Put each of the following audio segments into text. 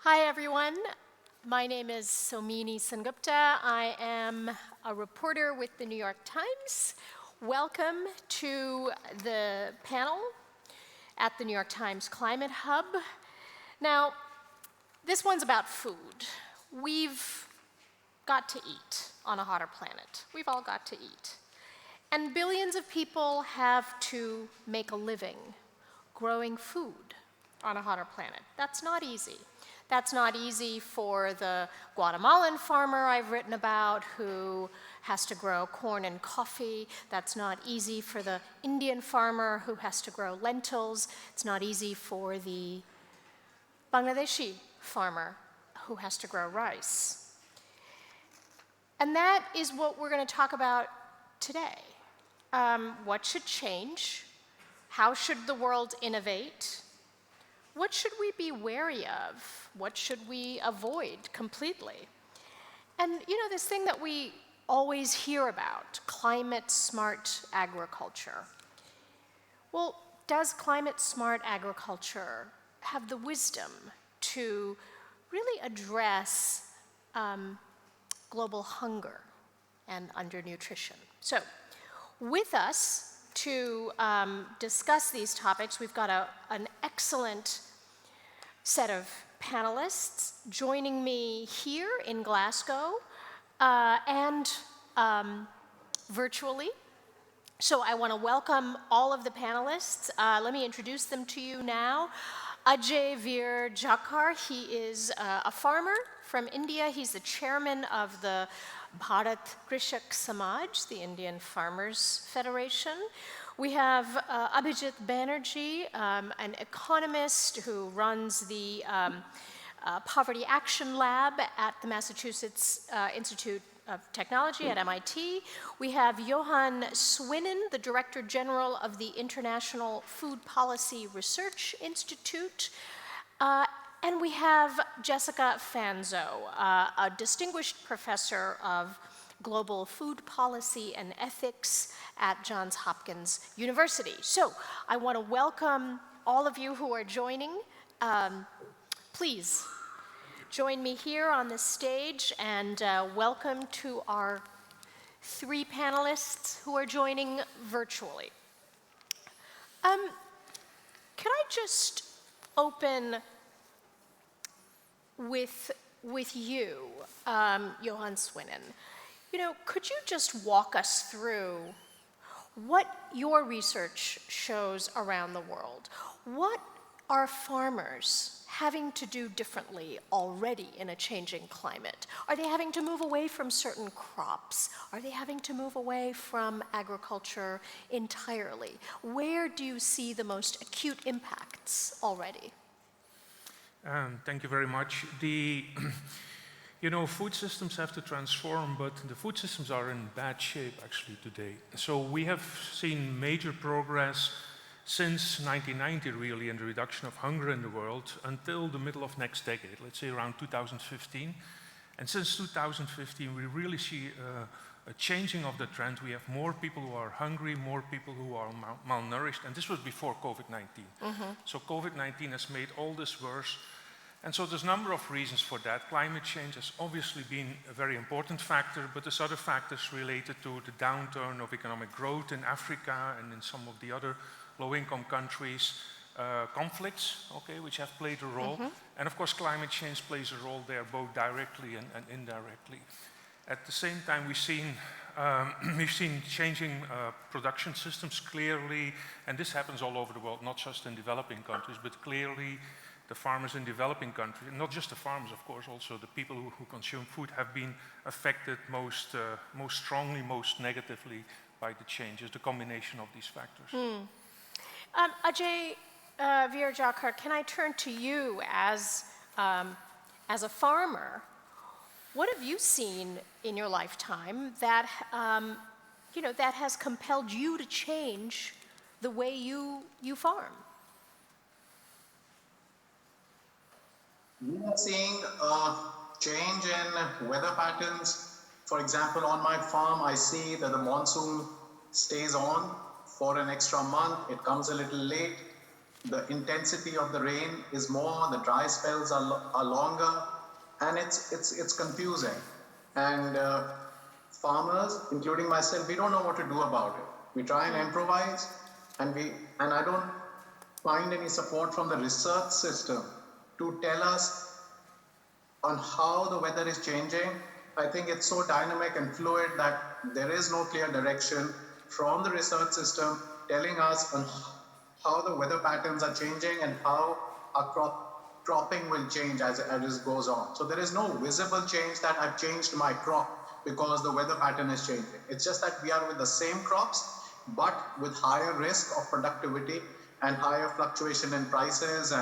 Hi, everyone. My name is Somini Sengupta. I am a reporter with the New York Times. Welcome to the panel at the New York Times Climate Hub. Now, this one's about food. We've got to eat on a hotter planet. We've all got to eat. And billions of people have to make a living growing food on a hotter planet. That's not easy. That's not easy for the Guatemalan farmer I've written about who has to grow corn and coffee. That's not easy for the Indian farmer who has to grow lentils. It's not easy for the Bangladeshi farmer who has to grow rice. And that is what we're going to talk about today. What should change? How should the world innovate? What should we be wary of? What should we avoid completely? And this thing that we always hear about, climate-smart agriculture. Well, does climate-smart agriculture have the wisdom to really address global hunger and undernutrition? So, with us to discuss these topics, we've got an excellent set of panelists joining me here in Glasgow and virtually. So I want to welcome all of the panelists. Let me introduce them to you now. Ajay Veer Jakar, he is a farmer from India. He's the chairman of the Bharat Krishak Samaj, the Indian Farmers Federation. We have Abhijit Banerjee, an economist who runs the Poverty Action Lab at the Massachusetts Institute of Technology at MIT. We have Johan Swinnen, the Director General of the International Food Policy Research Institute. And we have Jessica Fanzo, a distinguished professor of global food policy and ethics at Johns Hopkins University. So I want to welcome all of you who are joining. Please join me here on the stage and welcome to our three panelists who are joining virtually. Can I just open with you, Johan Swinnen? Could you just walk us through what your research shows around the world? What are farmers having to do differently already in a changing climate? Are they having to move away from certain crops? Are they having to move away from agriculture entirely? Where do you see the most acute impacts already? Thank you very much. Food systems have to transform, but the food systems are in bad shape actually today. So we have seen major progress since 1990 really in the reduction of hunger in the world until the middle of next decade, let's say around 2015. And since 2015 we really see a changing of the trend. We have more people who are hungry, more people who are malnourished, and this was before COVID-19. So COVID-19 has made all this worse. And so there's a number of reasons for that. Climate change has obviously been a very important factor, but there's other factors related to the downturn of economic growth in Africa and in some of the other low-income countries, conflicts, which have played a role. And of course, climate change plays a role there, both directly and indirectly. At the same time, we've seen changing production systems clearly, and this happens all over the world, not just in developing countries, but clearly the farmers in developing countries, and not just the farmers, of course, also the people who consume food have been affected most strongly, most negatively by the changes, the combination of these factors. Ajay Veer Jakar, can I turn to you as a farmer? What have you seen in your lifetime that that has compelled you to change the way you farm? We are seeing a change in weather patterns. For example, on my farm, I see that the monsoon stays on for an extra month. It comes a little late. the intensity of the rain is more, the dry spells are longer, and it's confusing. And farmers, including myself, we don't know what to do about it. We try and improvise, and I don't find any support from the research system to tell us on how the weather is changing. I think it's so dynamic and fluid that there is no clear direction from the research system telling us on how the weather patterns are changing and how our cropping will change as it goes on. So there is no visible change that I've changed my crop because the weather pattern is changing. It's just that we are with the same crops, but with higher risk of productivity and higher fluctuation in prices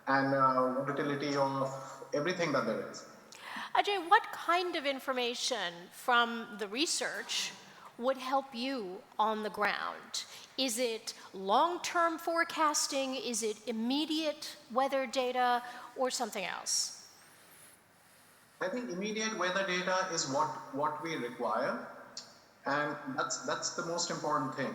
and volatility of everything that there is. Ajay, what kind of information from the research would help you on the ground? Is it long-term forecasting? Is it immediate weather data or something else? I think immediate weather data is what we require, and that's the most important thing.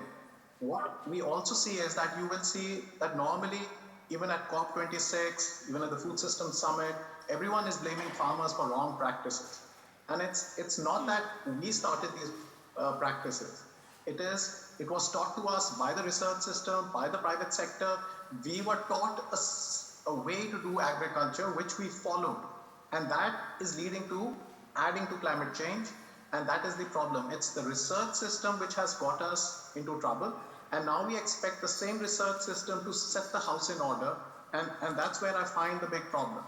What we also see is that you will see that normally, even at COP26, even at the Food System Summit, everyone is blaming farmers for wrong practices. And it's not that we started these practices. It was taught to us by the research system, by the private sector. We were taught a way to do agriculture, which we followed. And that is leading to adding to climate change. And that is the problem. It's the research system which has got us into trouble. And now we expect the same research system to set the house in order. And that's where I find the big problem.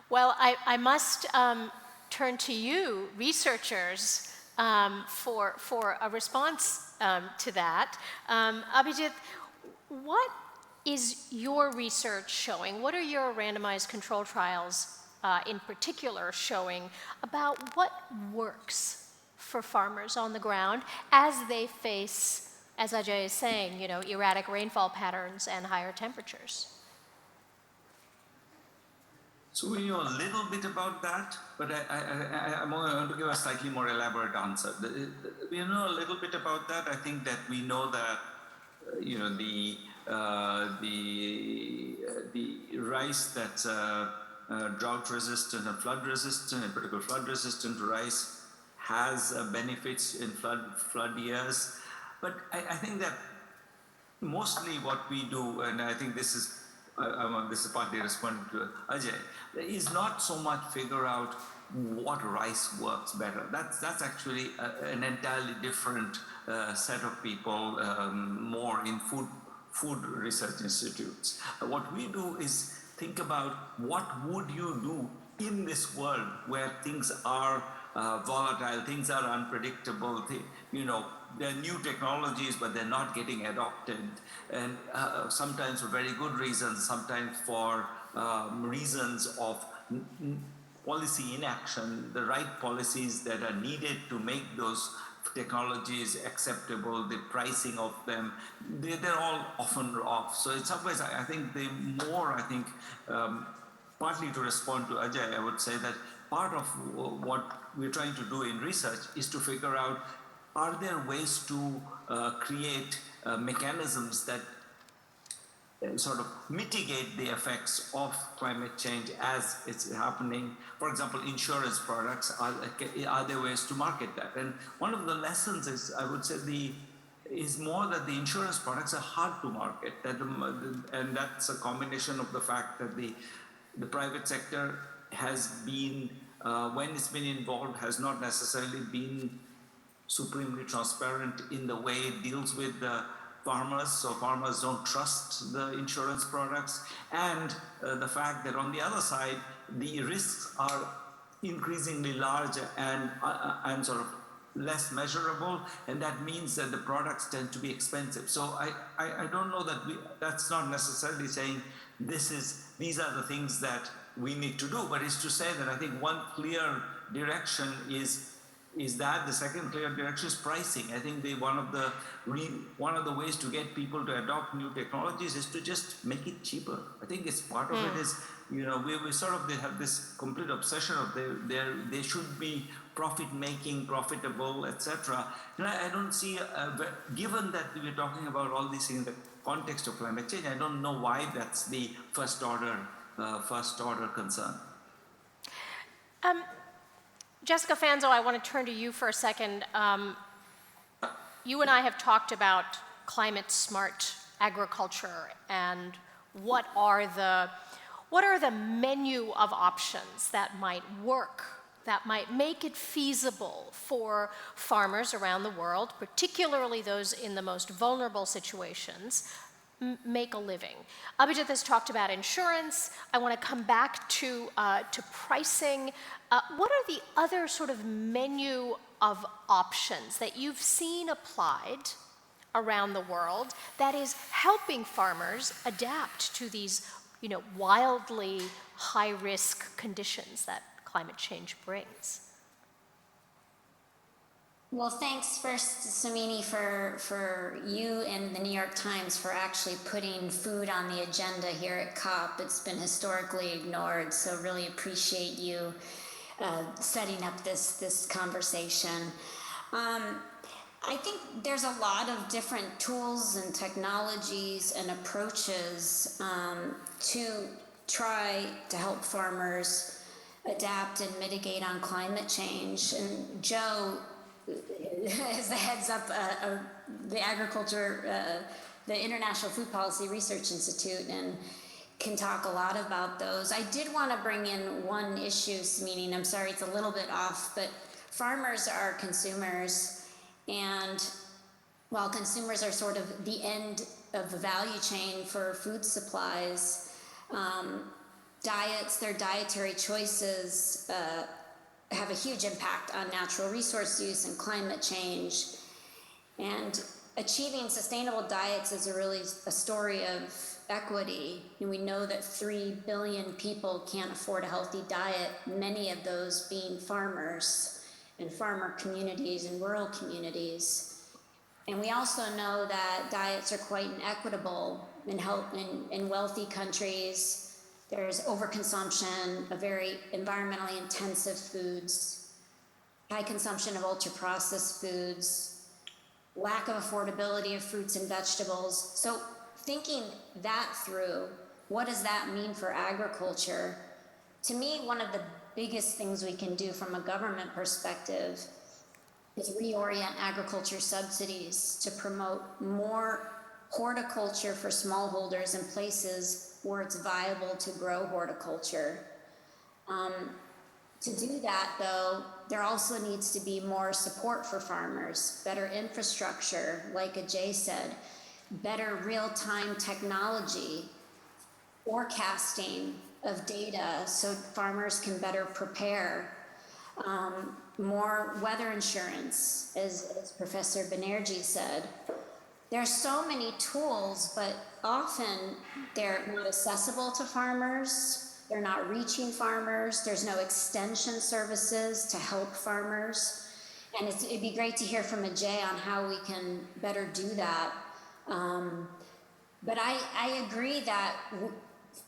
Well, I must turn to you, researchers, for a response to that. Abhijit, what is your research showing? What are your randomized control trials in particular showing about what works for farmers on the ground as they face, as Ajay is saying, erratic rainfall patterns and higher temperatures? So we know a little bit about that, but I'm going to give a slightly more elaborate answer. We know a little bit about that. I think that we know that the rice that's drought resistant and flood resistant, in particular flood resistant rice, has benefits in flood years. But I think that mostly what we do, and I think this is partly responding to Ajay, is not so much figure out what rice works better. That's actually an entirely different set of people, more in food research institutes. What we do is think about what would you do in this world where things are volatile, things are unpredictable, there are new technologies, but they're not getting adopted, and sometimes for very good reasons, sometimes for reasons of policy inaction, the right policies that are needed to make those technologies acceptable, the pricing of them, they're all often off. So in some ways, I think partly to respond to Ajay, I would say that part of what we're trying to do in research is to figure out, are there ways to create mechanisms that sort of mitigate the effects of climate change as it's happening? For example, insurance products, are there ways to market that? And one of the lessons is, I would say, is more that the insurance products are hard to market, and that's a combination of the fact that the private sector has been, when it's been involved, has not necessarily been supremely transparent in the way it deals with the farmers, so farmers don't trust the insurance products, and the fact that on the other side, the risks are increasingly large and sort of less measurable, and that means that the products tend to be expensive. So I don't know that that's not necessarily saying these are the things that we need to do, but it's to say that I think one clear direction is that. The second clear direction is pricing. I think one of the ways to get people to adopt new technologies is to just make it cheaper. I think it's part of it is, we sort of, they have this complete obsession of they should be profit-making, profitable, etc. And I don't see, given that we're talking about all these things, that context of climate change, I don't know why that's the first order concern. Jessica Fanzo, I want to turn to you for a second. You and I have talked about climate smart agriculture and what are the menu of options that might work, that might make it feasible for farmers around the world, particularly those in the most vulnerable situations, make a living. Abhijit has talked about insurance. I want to come back to pricing. What are the other sort of menu of options that you've seen applied around the world that is helping farmers adapt to these, wildly high-risk conditions that climate change brings? Well, thanks first, Samini, for you and the New York Times for actually putting food on the agenda here at COP. It's been historically ignored, so really appreciate you setting up this conversation. I think there's a lot of different tools and technologies and approaches to try to help farmers adapt and mitigate on climate change. And Joe, as the heads up the International Food Policy Research Institute, and can talk a lot about those. I did want to bring in one issue, meaning, I'm sorry, it's a little bit off, but farmers are consumers, and while consumers are sort of the end of the value chain for food supplies, their dietary choices have a huge impact on natural resource use and climate change. And achieving sustainable diets is really a story of equity. And we know that 3 billion people can't afford a healthy diet, many of those being farmers and farmer communities and rural communities. And we also know that diets are quite inequitable in wealthy countries. There's overconsumption of very environmentally intensive foods, high consumption of ultra-processed foods, lack of affordability of fruits and vegetables. So thinking that through, what does that mean for agriculture? To me, one of the biggest things we can do from a government perspective is reorient agriculture subsidies to promote more horticulture for smallholders in places where it's viable to grow horticulture. To do that, though, there also needs to be more support for farmers, better infrastructure, like Ajay said, better real-time technology, forecasting of data so farmers can better prepare, more weather insurance, as Professor Banerjee said. There's so many tools, but often they're not accessible to farmers. They're not reaching farmers. There's no extension services to help farmers. And it'd be great to hear from Ajay on how we can better do that. But I agree that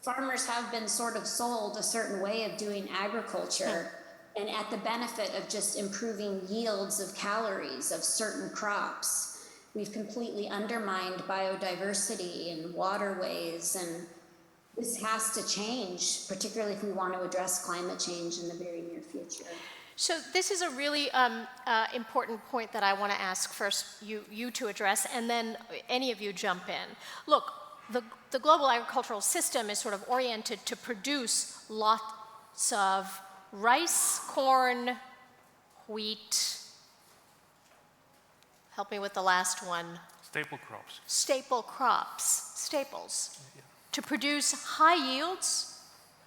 farmers have been sort of sold a certain way of doing agriculture and at the benefit of just improving yields of calories of certain crops. We've completely undermined biodiversity and waterways, and this has to change, particularly if we want to address climate change in the very near future. So this is a really important point that I want to ask first you to address, and then any of you jump in. Look, the global agricultural system is sort of oriented to produce lots of rice, corn, wheat. Help me with the last one. Staple crops. Staple crops, staples. Yeah. To produce high yields,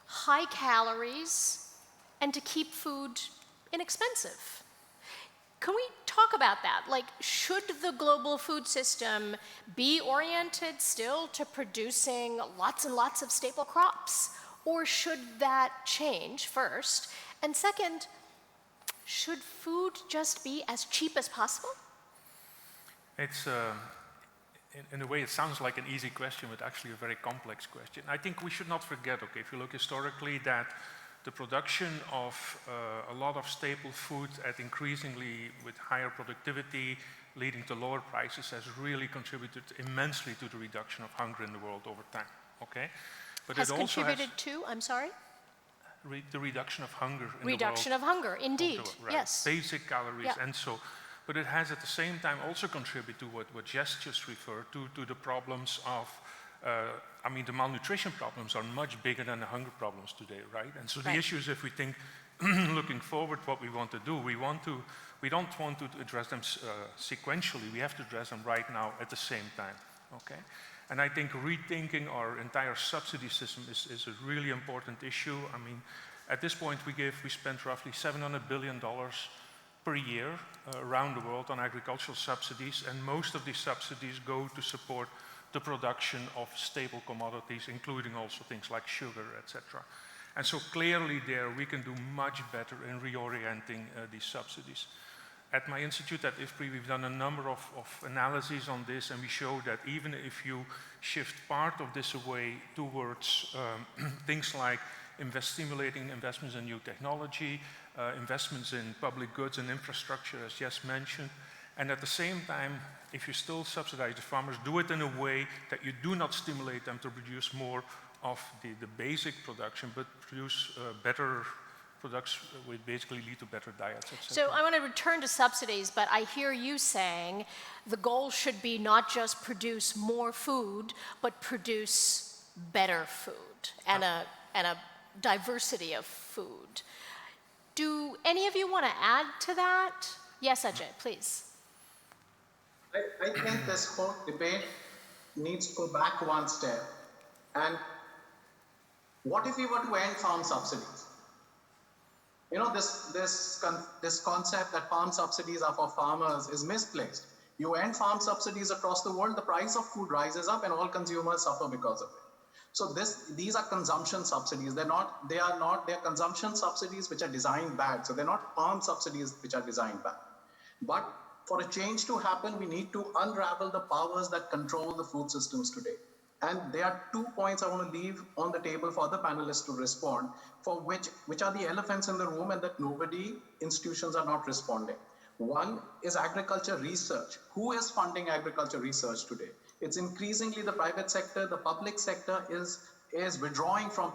high calories, and to keep food inexpensive. Can we talk about that? Like, should the global food system be oriented still to producing lots and lots of staple crops? Or should that change first? And second, should food just be as cheap as possible? It's, in a way, it sounds like an easy question, but actually a very complex question. I think we should not forget, okay, if you look historically, that the production of a lot of staple food at increasingly with higher productivity, leading to lower prices, has really contributed immensely to the reduction of hunger in the world over time. Okay, but Has it also contributed to, I'm sorry? the reduction of hunger in Reduction the world. of hunger, indeed, Right. yes. Basic calories, Yeah. and so, but it has at the same time also contributed to what Jess just referred to the problems of, I mean, the malnutrition problems are much bigger than the hunger problems today, right? And so the Right. issue is, if we think, looking forward, what we want to do, we don't want to address them sequentially, we have to address them right now at the same time, okay? And I think rethinking our entire subsidy system is a really important issue. I mean, at this point we spend roughly $700 billion per year around the world on agricultural subsidies, and most of these subsidies go to support the production of staple commodities, including also things like sugar, etc. And so clearly there we can do much better in reorienting these subsidies. At my institute at IFPRI, we've done a number of analyses on this, and we show that even if you shift part of this away towards things like stimulating investments in new technology, investments in public goods and infrastructure, as Jess mentioned, and at the same time, if you still subsidize the farmers, do it in a way that you do not stimulate them to produce more of the basic production, but produce better products which basically lead to better diets, etc. So I want to return to subsidies, but I hear you saying the goal should be not just produce more food, but produce better food and a diversity of food. Do any of you want to add to that? Yes, Ajay, please. I think this whole debate needs to go back one step. And what if we were to end farm subsidies? You know, this concept that farm subsidies are for farmers is misplaced. You end farm subsidies across the world, the price of food rises up and all consumers suffer because of it. So these are consumption subsidies. They are consumption subsidies which are designed bad. So they're not farm subsidies which are designed bad. But for a change to happen, we need to unravel the powers that control the food systems today. And there are 2 points I want to leave on the table for the panelists to respond, for which are the elephants in the room and that institutions are not responding. One is agriculture research. Who is funding agriculture research today? It's increasingly the private sector. The public sector is withdrawing from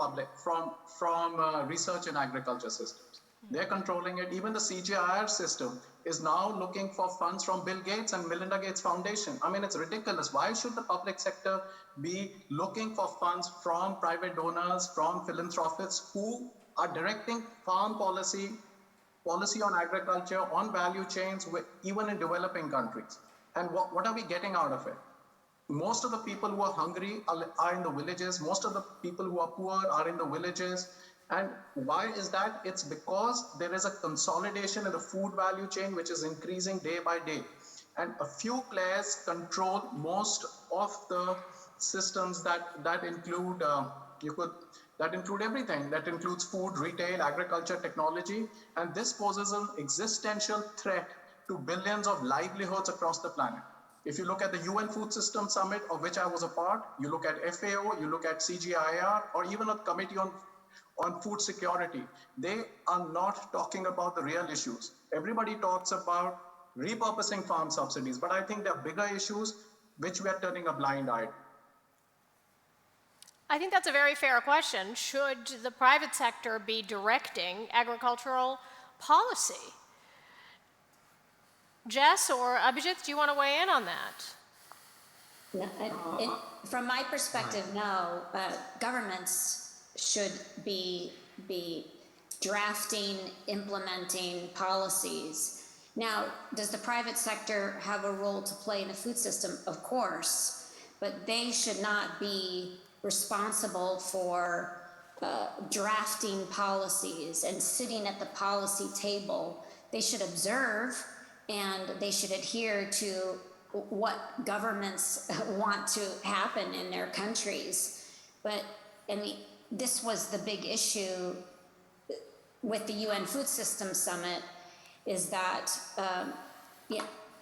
research in agriculture systems. They're controlling it. Even the CGIAR system is now looking for funds from Bill Gates and Melinda Gates Foundation. I mean, it's ridiculous. Why should the public sector be looking for funds from private donors, from philanthropists who are directing farm policy on agriculture, on value chains, even in developing countries? And what are we getting out of it? Most of the people who are hungry are in the villages. Most of the people who are poor are in the villages. And why is that? It's because there is a consolidation in the food value chain, which is increasing day by day. And a few players control most of the systems that include everything. That includes food, retail, agriculture, technology. And this poses an existential threat to billions of livelihoods across the planet. If you look at the UN Food System Summit, of which I was a part, you look at FAO, you look at CGIAR, or even a committee on food security, they are not talking about the real issues. Everybody talks about repurposing farm subsidies, but I think there are bigger issues which we are turning a blind eye to. I think that's a very fair question. Should the private sector be directing agricultural policy? Jess or Abhijit, do you want to weigh in on that? No, from my perspective, no. Governments should be drafting, implementing policies. Now, does the private sector have a role to play in the food system? Of course, but they should not be responsible for drafting policies and sitting at the policy table. They should observe and they should adhere to what governments want to happen in their countries. But this was the big issue with the UN Food System Summit, is that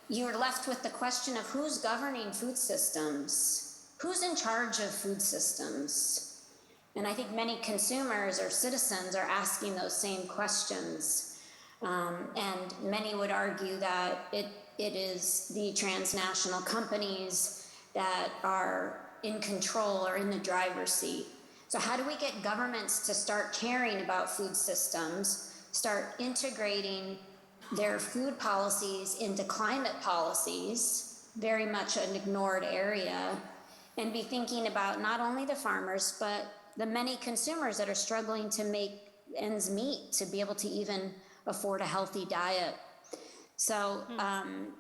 you're left with the question of who's governing food systems, who's in charge of food systems. And I think many consumers or citizens are asking those same questions. And many would argue that it is the transnational companies that are in control or in the driver's seat. So how do we get governments to start caring about food systems, start integrating their food policies into climate policies, very much an ignored area, and be thinking about not only the farmers, but the many consumers that are struggling to make ends meet, to be able to even afford a healthy diet. So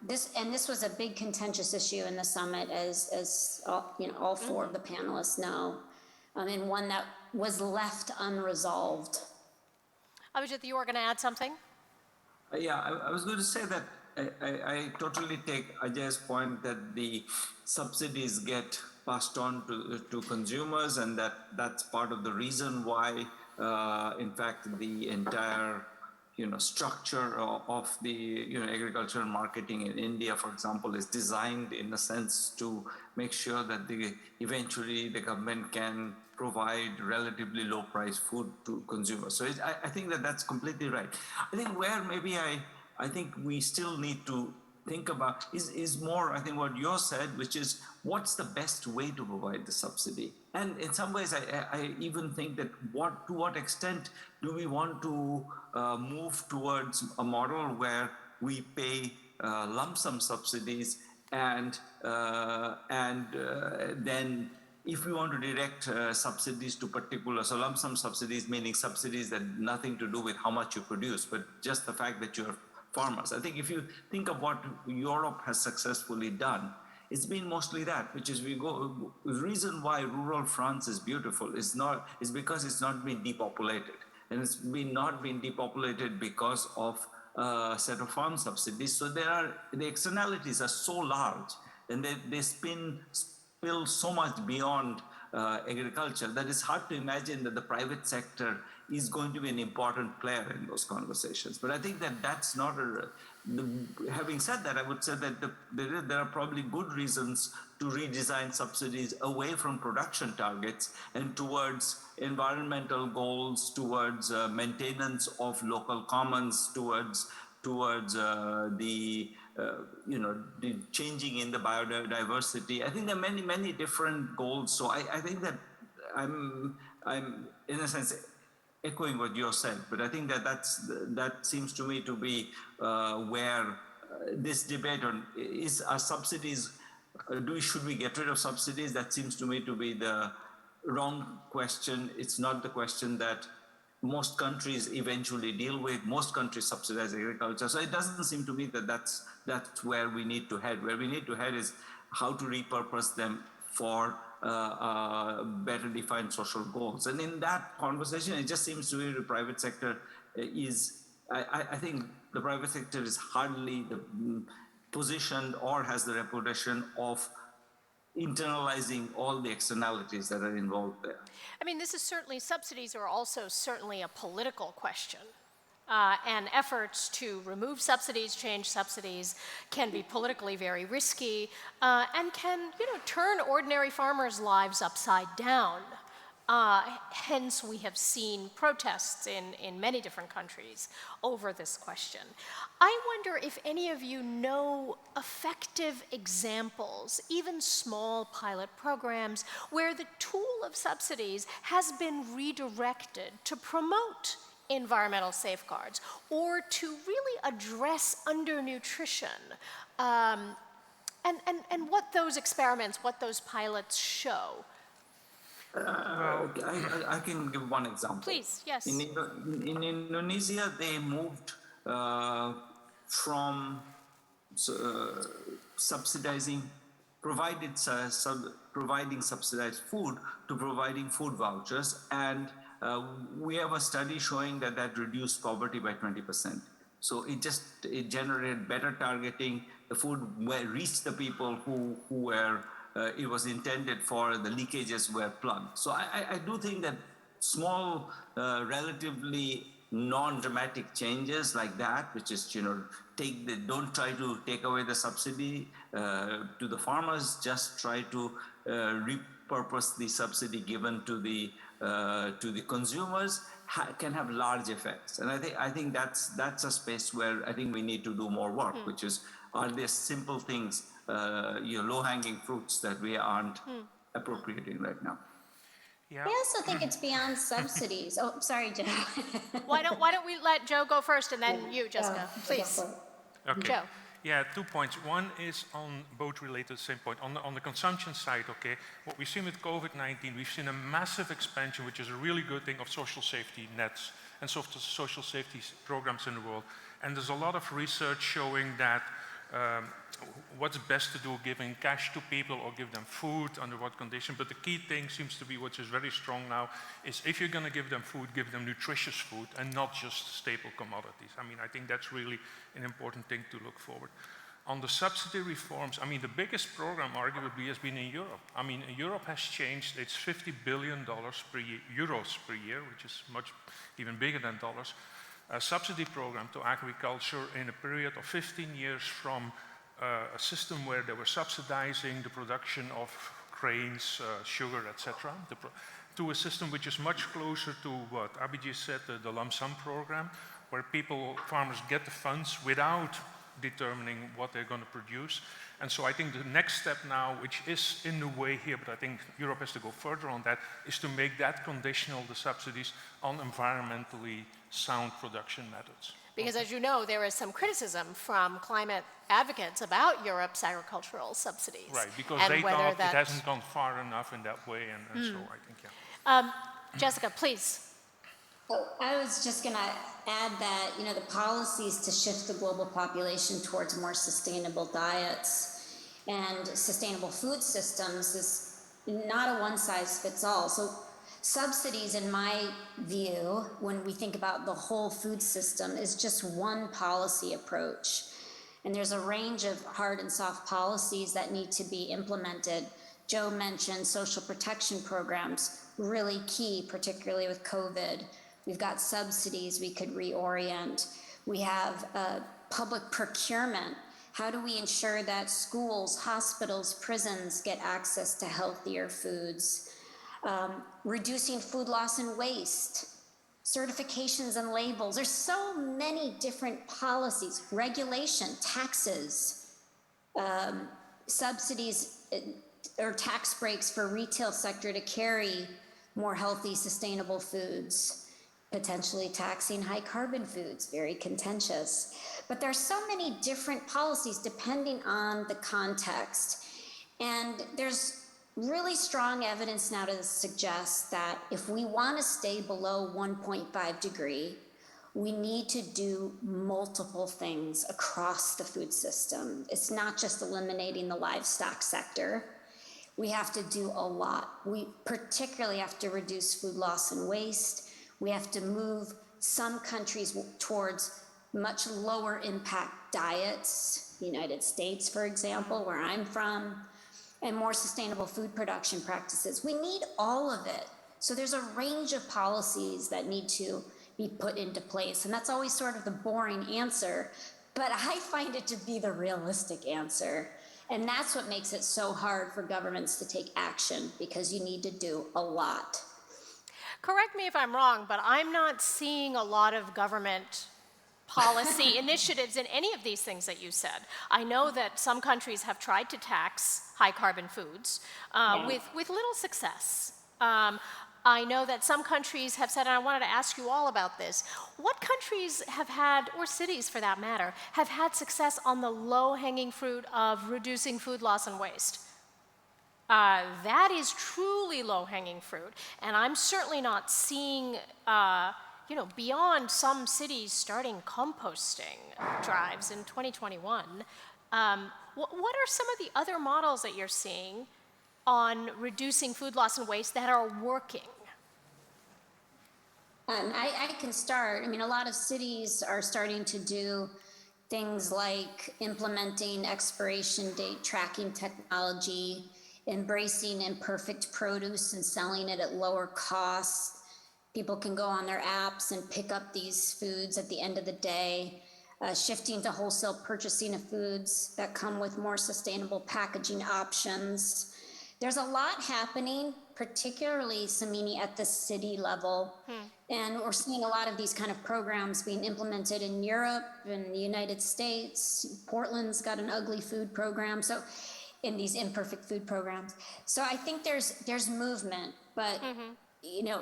this was a big contentious issue in the summit, as all four of the panelists know, and one that was left unresolved. Abhijit, you were going to add something? Yeah, I was going to say that I totally take Ajay's point that the subsidies get passed on to consumers, and that's part of the reason why, in fact, the entire structure of the agricultural marketing in India, for example, is designed in a sense to make sure that eventually the government can provide relatively low price food to consumers. So I think that's completely right. I think where maybe I think we still need to think about is more, I think, what you said, which is what's the best way to provide the subsidy. And in some ways, I even think that to what extent do we want to move towards a model where we pay lump sum subsidies and then if we want to direct subsidies to particular, so lump sum subsidies meaning subsidies that nothing to do with how much you produce, but just the fact that you're farmers. I think if you think of what Europe has successfully done, it's been mostly that, which is the reason why rural France is beautiful is because it's not been depopulated. And it's not been depopulated because of a set of farm subsidies. So the externalities are so large and they spill so much beyond agriculture that it's hard to imagine that the private sector is going to be an important player in those conversations. But I think that's not having said that, I would say that there are probably good reasons to redesign subsidies away from production targets and towards environmental goals, towards maintenance of local commons, towards the changing in the biodiversity. I think there are many different goals. So I think that I'm in a sense echoing what you said, but I think that seems to me to be where this debate on are subsidies, should we get rid of subsidies? That seems to me to be the wrong question. It's not the question that most countries eventually deal with. Most countries subsidize agriculture. So it doesn't seem to me that that's where we need to head. Where we need to head is how to repurpose them for better defined social goals. And in that conversation, it just seems to me the private sector I think the private sector is hardly positioned or has the reputation of internalizing all the externalities that are involved there. I mean, subsidies are also certainly a political question. And efforts to remove subsidies, change subsidies, can be politically very risky and can, turn ordinary farmers' lives upside down. Hence, we have seen protests in many different countries over this question. I wonder if any of you know effective examples, even small pilot programs, where the tool of subsidies has been redirected to promote environmental safeguards or to really address undernutrition and what those experiments, what those pilots show. I can give one example. Please, yes. In Indonesia, they moved from providing subsidized food to providing food vouchers, and we have a study showing that reduced poverty by 20%. So it generated better targeting. The food reached the people who were it was intended for. The leakages were plugged. So I do think that small, relatively non-dramatic changes like that, which is don't try to take away the subsidy to the farmers, just try to purpose the subsidy given to the consumers can have large effects. And I think that's a space where I think we need to do more work, which is, are there simple things, low-hanging fruits that we aren't appropriating right now? Yeah. I also think it's beyond subsidies. Oh, sorry, Joe. Why don't we let Joe go first and then you, Jessica, please. Okay. Joe. Yeah, 2 points. One is on both related to the same point. On the consumption side, okay, what we've seen with COVID-19, we've seen a massive expansion, which is a really good thing, of social safety nets and social safety programs in the world. And there's a lot of research showing that what's best to do, giving cash to people or give them food, under what condition. But the key thing seems to be, which is very strong now, is if you're going to give them food, give them nutritious food and not just staple commodities. I mean, I think that's really an important thing to look forward. On the subsidy reforms, I mean, the biggest program arguably has been in Europe. I mean, Europe has changed its $50 billion euros per year, which is much even bigger than dollars, a subsidy program to agriculture in a period of 15 years, from a system where they were subsidizing the production of grains, sugar, etc., to a system which is much closer to what Abhijit said, the lump sum program, where farmers get the funds without determining what they're going to produce. And so I think the next step now, which is in the way here, but I think Europe has to go further on that, is to make that conditional, the subsidies, on environmentally sound production methods. Because as you know, there is some criticism from climate advocates about Europe's agricultural subsidies. Right, because and they thought that... it hasn't gone far enough in that way, and so I think, yeah. Jessica, please. Oh, I was just going to add that, the policies to shift the global population towards more sustainable diets and sustainable food systems is not a one-size-fits-all. So subsidies, in my view, when we think about the whole food system, is just one policy approach. And there's a range of hard and soft policies that need to be implemented. Joe mentioned social protection programs, really key, particularly with COVID. We've got subsidies we could reorient. We have public procurement. How do we ensure that schools, hospitals, prisons get access to healthier foods? Reducing food loss and waste, certifications and labels. There's so many different policies, regulation, taxes, subsidies or tax breaks for retail sector to carry more healthy, sustainable foods, potentially taxing high carbon foods, very contentious. But there's so many different policies depending on the context. And there's really strong evidence now to suggest that if we want to stay below 1.5 degree, we need to do multiple things across the food system. It's not just eliminating the livestock sector. We have to do a lot. We particularly have to reduce food loss and waste. We have to move some countries towards much lower impact diets, the United States, for example, where I'm from, and more sustainable food production practices. We need all of it. So there's a range of policies that need to be put into place. And that's always sort of the boring answer, but I find it to be the realistic answer. And that's what makes it so hard for governments to take action, because you need to do a lot. Correct me if I'm wrong, but I'm not seeing a lot of government policy initiatives in any of these things that you said. I know that some countries have tried to tax high carbon foods with little success. I know that some countries have said, and I wanted to ask you all about this, what countries have had, or cities for that matter, have had success on the low-hanging fruit of reducing food loss and waste? That is truly low-hanging fruit, and I'm certainly not seeing, beyond some cities starting composting drives in 2021. What are some of the other models that you're seeing on reducing food loss and waste that are working? I can start. I mean, a lot of cities are starting to do things like implementing expiration date tracking technology, embracing imperfect produce and selling it at lower costs. People can go on their apps and pick up these foods at the end of the day, shifting to wholesale purchasing of foods that come with more sustainable packaging options, there's a lot happening, particularly, Samini, at the city level. And we're seeing a lot of these kind of programs being implemented in Europe, in the United States. Portland's got an ugly food program, so in these imperfect food programs. So I think there's movement, but you know,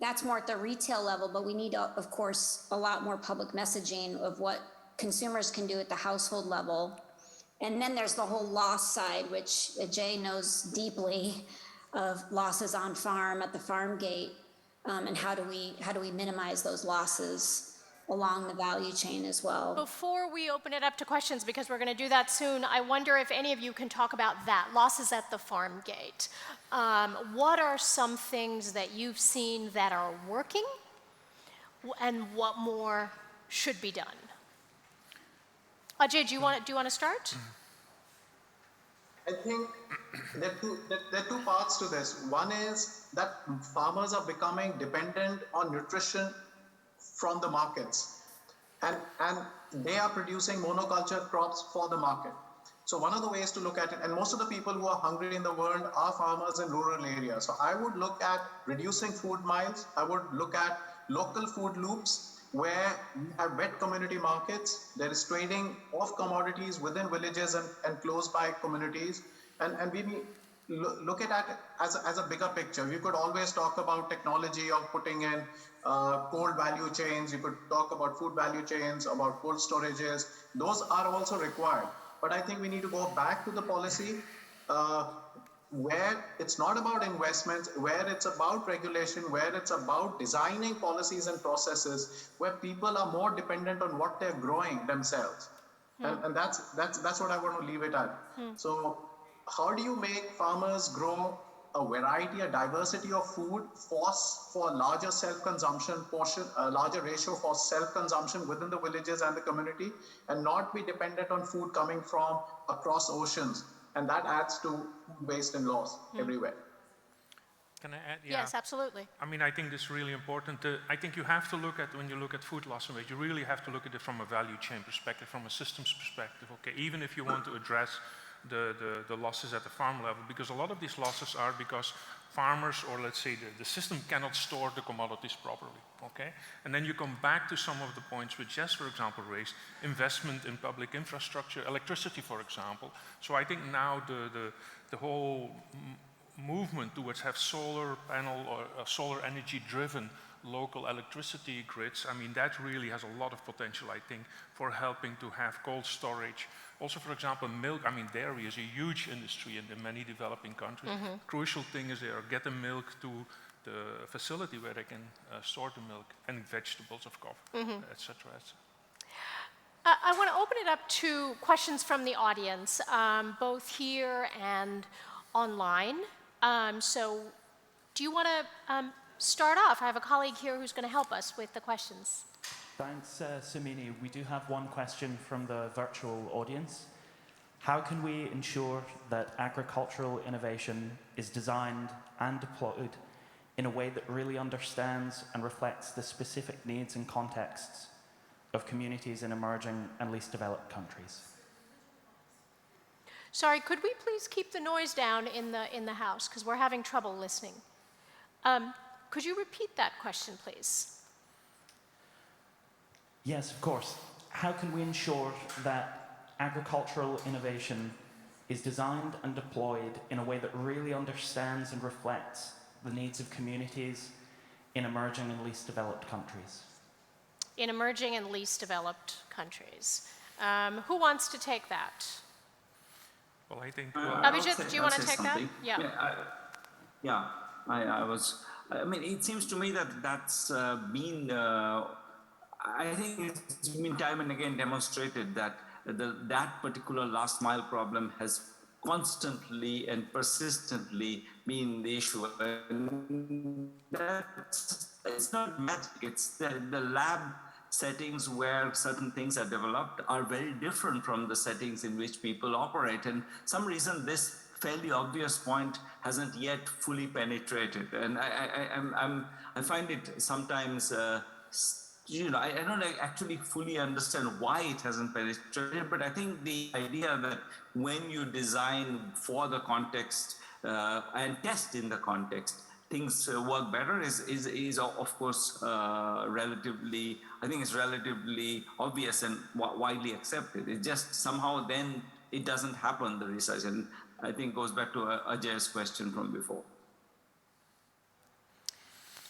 that's more at the retail level, but we need, of course, a lot more public messaging of what consumers can do at the household level. And then there's the whole loss side, which Ajay knows deeply, of losses on farm, at the farm gate, and how do we minimize those losses along the value chain as well. Before we open it up to questions, because we're going to do that soon, I wonder if any of you can talk about that, losses at the farm gate. What are some things that you've seen that are working, and what more should be done? Ajay, do you want to start? I think there are two parts to this. One is that farmers are becoming dependent on nutrition from the markets, and they are producing monoculture crops for the market. So one of the ways to look at it, and most of the people who are hungry in the world are farmers in rural areas. So I would look at reducing food miles. I would look at local food loops where we have wet community markets. There is trading of commodities within villages and close by communities. And we look at it as a bigger picture. You could always talk about technology of putting in cold value chains. You could talk about food value chains, about cold storages. Those are also required. But I think we need to go back to the policy where it's not about investments, where it's about regulation, where it's about designing policies and processes where people are more dependent on what they're growing themselves. And that's what I want to leave it at. So how do you make farmers grow a variety, a diversity of food for larger self-consumption portion, a larger ratio for self-consumption within the villages and the community, and not be dependent on food coming from across oceans? And that adds to waste and loss everywhere. Can I add? Yeah. Yes, absolutely. I mean, I think this is really important. I think you have to look at, when you look at food loss and waste, you really have to look at it from a value chain perspective, from a systems perspective, okay? Even if you want to address the losses at the farm level, because a lot of these losses are because farmers, or let's say the system cannot store the commodities properly, okay? And then you come back to some of the points which Jess, for example, raised, investment in public infrastructure, electricity, for example. So I think now the whole movement towards have solar panel or solar energy driven local electricity grids, I mean, that really has a lot of potential, I think, for helping to have cold storage. Also, for example, milk, I mean, dairy is a huge industry in many developing countries. Crucial thing is get the milk to the facility where they can store the milk, and vegetables, of course, etc. I want to open it up to questions from the audience, both here and online. So do you want to start off? I have a colleague here who's going to help us with the questions. Thanks, Samini. We do have one question from the virtual audience. How can we ensure that agricultural innovation is designed and deployed in a way that really understands and reflects the specific needs and contexts of communities in emerging and least developed countries? Sorry, could we please keep the noise down in the house, because we're having trouble listening. Could you repeat that question, please? Yes, of course. How can we ensure that agricultural innovation is designed and deployed in a way that really understands and reflects the needs of communities in emerging and least developed countries? In emerging and least developed countries. Who wants to take that? Well, I think... Abhijit, do you want to take that? Yeah. I mean, it seems to me that that's been... I think it's been time and again demonstrated that that particular last mile problem has constantly and persistently been the issue. And it's not magic, it's the lab settings where certain things are developed are very different from the settings in which people operate. And some reason this fairly obvious point hasn't yet fully penetrated. And I find it sometimes I don't actually fully understand why it hasn't penetrated, but I think the idea that when you design for the context and test in the context. Things work better is of course relatively, I think it's relatively obvious and widely accepted. It just somehow then it doesn't happen, the research, and I think goes back to Ajay's question from before.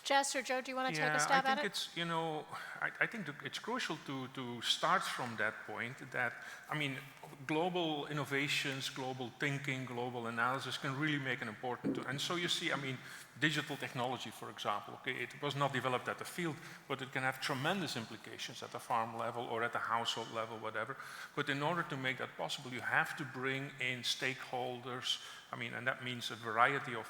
Jess or Joe, do you want to take a stab at it? It's, I think it's crucial to start from that point that, global innovations, global thinking, global analysis can really make an important, and so you see, digital technology, for example, okay, it was not developed at the field, but it can have tremendous implications at the farm level or at the household level, whatever. But in order to make that possible, you have to bring in stakeholders, and that means a variety of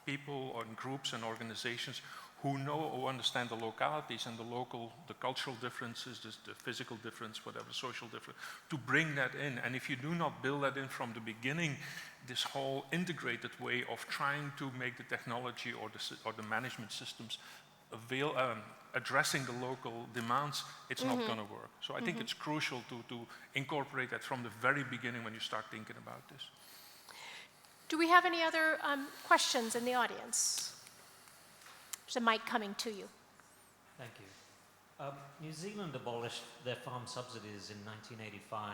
people and groups and organizations who know or understand the localities and the cultural differences, the physical difference, whatever, social difference, to bring that in. And if you do not build that in from the beginning, this whole integrated way of trying to make the technology or the management systems addressing the local demands, it's not going to work. So I think it's crucial to incorporate that from the very beginning when you start thinking about this. Do we have any other questions in the audience? There's a mic coming to you. Thank you. New Zealand abolished their farm subsidies in 1985,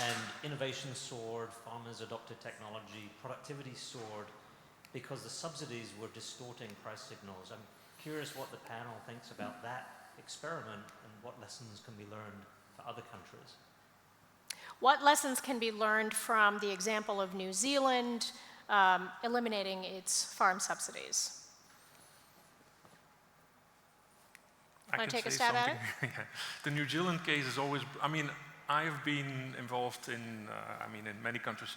and innovation soared, farmers adopted technology, productivity soared because the subsidies were distorting price signals. I'm curious what the panel thinks about that experiment and what lessons can be learned for other countries. What lessons can be learned from the example of New Zealand eliminating its farm subsidies? Want to take a stab at it? The New Zealand case is always, I've been involved in many countries,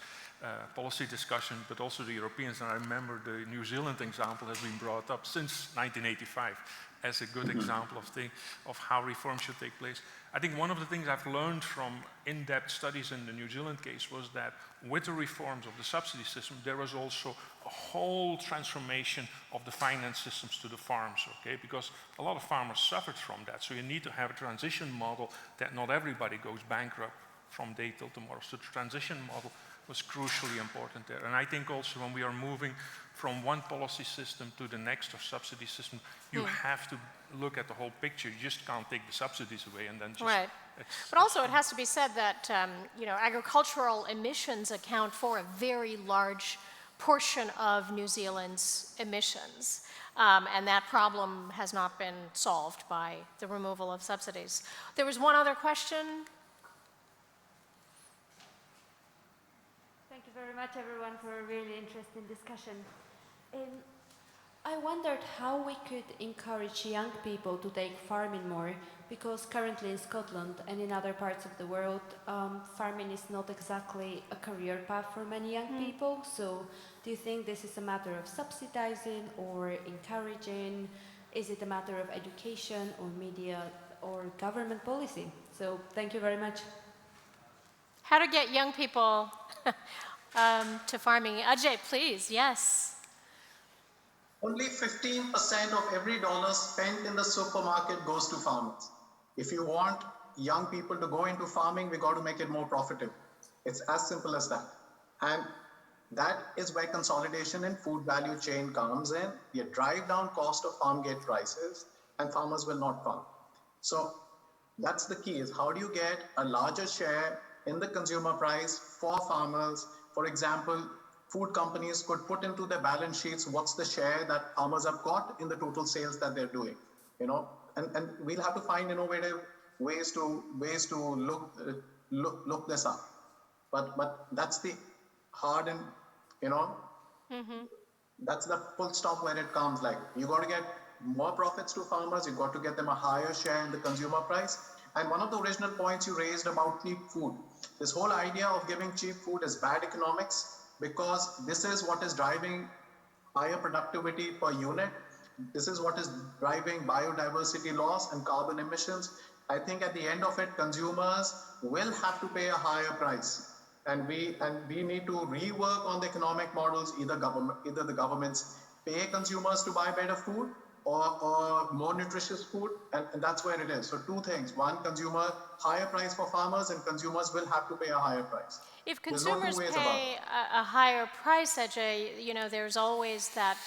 policy discussion, but also the Europeans, and I remember the New Zealand example has been brought up since 1985 as a good example of how reform should take place. I think one of the things I've learned from in-depth studies in the New Zealand case was that with the reforms of the subsidy system, there was also a whole transformation of the finance systems to the farms, okay? Because a lot of farmers suffered from that. So you need to have a transition model that not everybody goes bankrupt from day till tomorrow. So the transition model was crucially important there. And I think also when we are moving from one policy system to the next or subsidy system, you have to look at the whole picture. You just can't take the subsidies away and then just... Right. But also it has to be said that agricultural emissions account for a very large portion of New Zealand's emissions. And that problem has not been solved by the removal of subsidies. There was one other question. Thank you very much, everyone, for a really interesting discussion. I wondered how we could encourage young people to take farming more, because currently in Scotland and in other parts of the world, farming is not exactly a career path for many young people. So do you think this is a matter of subsidizing or encouraging? Is it a matter of education or media or government policy? So thank you very much. How to get young people to farming? Ajay, please, yes. Only 15% of every dollar spent in the supermarket goes to farmers. If you want young people to go into farming, we got to make it more profitable. It's as simple as that. And that is where consolidation in food value chain comes in. You drive down cost of farm gate prices and farmers will not farm. So that's the key, is how do you get a larger share in the consumer price for farmers? For example, food companies could put into their balance sheets what's the share that farmers have got in the total sales that they're doing, and we'll have to find innovative ways to look this up. But that's the hard and that's the full stop where it comes. Like, you got to get more profits to farmers, you got to get them a higher share in the consumer price. And one of the original points you raised about cheap food, this whole idea of giving cheap food is bad economics, because this is what is driving higher productivity per unit. This is what is driving biodiversity loss and carbon emissions. I think at the end of it, consumers will have to pay a higher price. And we need to rework on the economic models. Either the governments pay consumers to buy better food, or more nutritious food, and that's where it is. So two things. One, consumer, higher price for farmers, and consumers will have to pay a higher price. If There's no two consumers ways about pay it. a higher price, Ajay, you know, there's always that,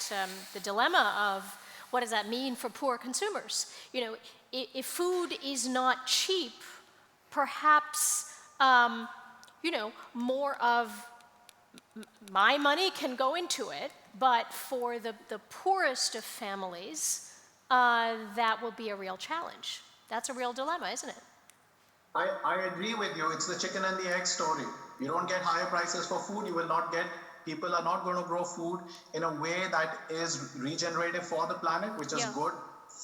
the dilemma of what does that mean for poor consumers? You know, if food is not cheap, perhaps, you know, more of my money can go into it, but for the poorest of families, that will be a real challenge. That's a real dilemma, isn't it? I agree with you. It's the chicken and the egg story. You don't get higher prices for food, you will not get, people are not going to grow food in a way that is regenerative for the planet, which is good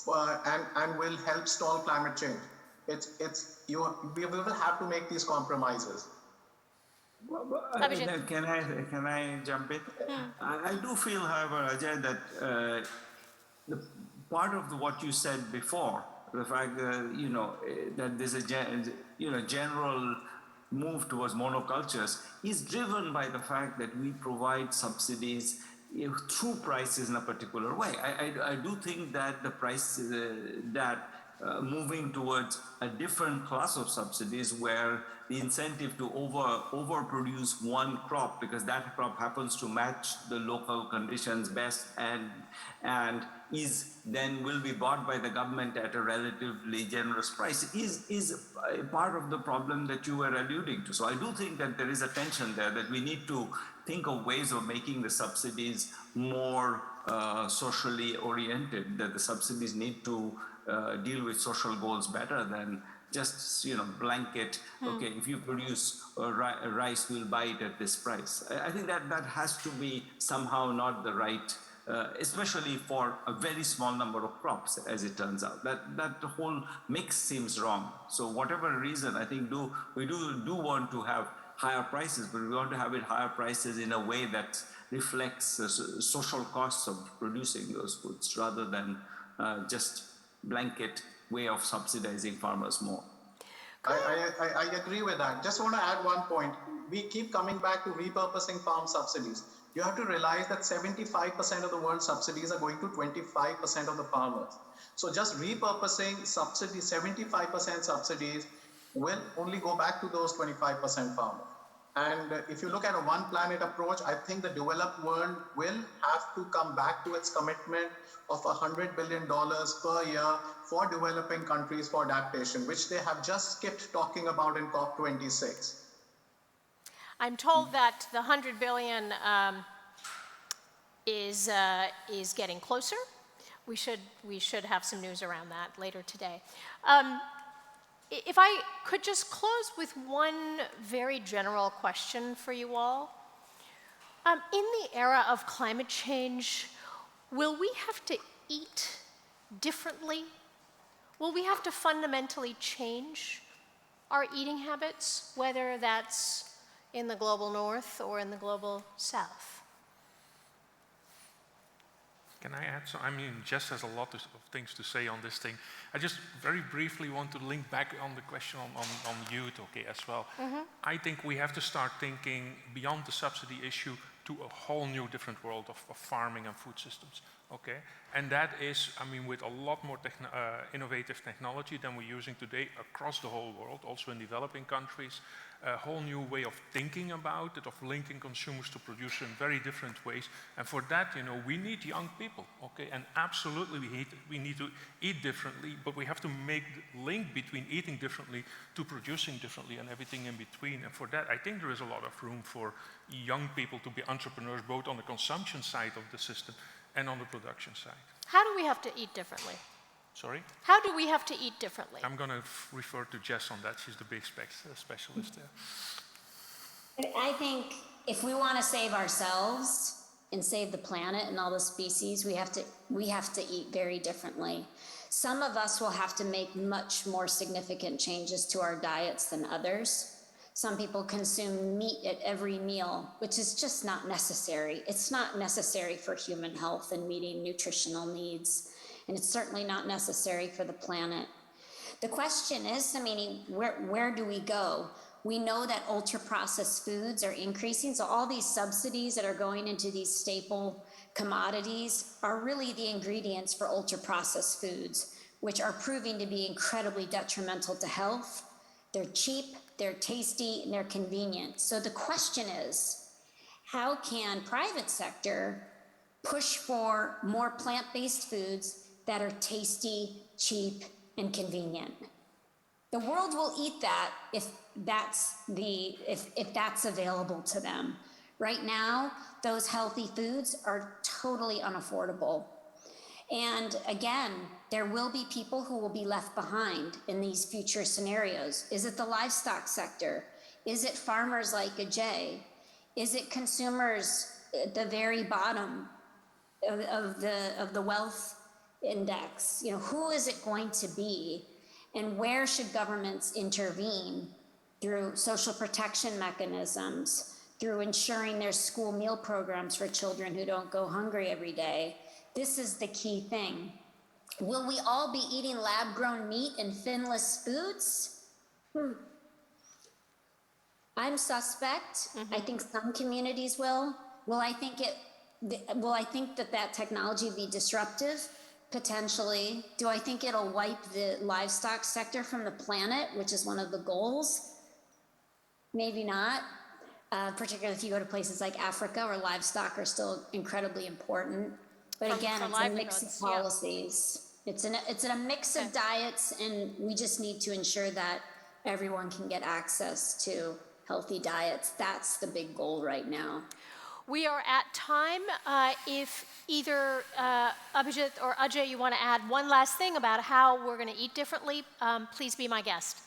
and will help stall climate change. We will have to make these compromises. Can I jump in? I do feel, however, Ajay, that the part of what you said before, the fact that that there's a general move towards monocultures, is driven by the fact that we provide subsidies through prices in a particular way. I do think that the price moving towards a different class of subsidies where the incentive to overproduce one crop because that crop happens to match the local conditions best and will be bought by the government at a relatively generous price is a part of the problem that you were alluding to. So I do think that there is a tension there, that we need to think of ways of making the subsidies more socially oriented, that the subsidies need to deal with social goals better than just blanket, okay, if you produce rice, we'll buy it at this price. I think that has to be somehow not the right, especially for a very small number of crops, as it turns out. That whole mix seems wrong. So whatever reason, I think we do want to have higher prices, but we want to have it higher prices in a way that reflects the social costs of producing those foods rather than just blanket way of subsidizing farmers more. I agree with that. Just want to add one point. We keep coming back to repurposing farm subsidies. You have to realize that 75% of the world's subsidies are going to 25% of the farmers. So just repurposing subsidies, 75% subsidies will only go back to those 25% farmers. And if you look at a one planet approach, I think the developed world will have to come back to its commitment of $100 billion per year for developing countries for adaptation, which they have just skipped talking about in COP26. I'm told that the 100 billion is getting closer. We should have some news around that later today. If I could just close with one very general question for you all. In the era of climate change, will we have to eat differently? Will we have to fundamentally change our eating habits, whether that's in the global north or in the global south? Can I add some? I mean, Jess has a lot of things to say on this thing. I just very briefly want to link back on the question on youth, okay, as well. I think we have to start thinking beyond the subsidy issue to a whole new different world of farming and food systems, okay? And that is, I mean, with a lot more innovative technology than we're using today across the whole world, also in developing countries, a whole new way of thinking about it, of linking consumers to produce in very different ways. And for that, we need young people, okay? And absolutely we need to eat differently, but we have to make the link between eating differently to producing differently and everything in between. And for that, I think there is a lot of room for young people to be entrepreneurs, both on the consumption side of the system and on the production side. How do we have to eat differently? Sorry? How do we have to eat differently? I'm going to refer to Jess on that. She's the big specialist there. I think if we want to save ourselves and save the planet and all the species, we have to eat very differently. Some of us will have to make much more significant changes to our diets than others. Some people consume meat at every meal, which is just not necessary. It's not necessary for human health and meeting nutritional needs. And it's certainly not necessary for the planet. The question is, Samini, where do we go? We know that ultra-processed foods are increasing, so all these subsidies that are going into these staple commodities are really the ingredients for ultra-processed foods, which are proving to be incredibly detrimental to health. They're cheap, they're tasty, and they're convenient. So the question is, how can private sector push for more plant-based foods that are tasty, cheap, and convenient? The world will eat that if that's available to them. Right now, those healthy foods are totally unaffordable. And again, there will be people who will be left behind in these future scenarios. Is it the livestock sector? Is it farmers like Ajay? Is it consumers at the very bottom of the wealth index? You know, who is it going to be? And where should governments intervene through social protection mechanisms, through ensuring there's school meal programs for children who don't go hungry every day? This is the key thing. Will we all be eating lab-grown meat and finless foods? I'm suspect. I think some communities will. Will I think that technology will be disruptive? Potentially. Do I think it'll wipe the livestock sector from the planet, which is one of the goals? Maybe not. Particularly if you go to places like Africa, where livestock are still incredibly important. But again, it's a mix of policies. Yeah. It's a mix of diets, and we just need to ensure that everyone can get access to healthy diets. That's the big goal right now. We are at time. If either Abhijit or Ajay, you want to add one last thing about how we're going to eat differently, please be my guest.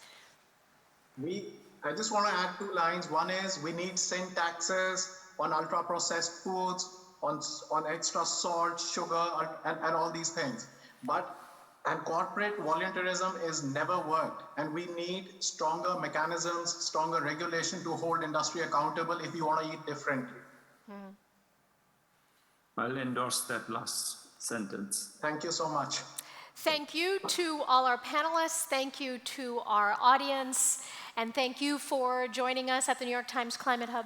I just want to add 2 lines. One is we need sin taxes on ultra-processed foods, on extra salt, sugar, and all these things. And corporate voluntarism is never worked. And we need stronger mechanisms, stronger regulation to hold industry accountable if you want to eat differently. I'll endorse that last sentence. Thank you so much. Thank you to all our panelists. Thank you to our audience. And thank you for joining us at the New York Times Climate Hub.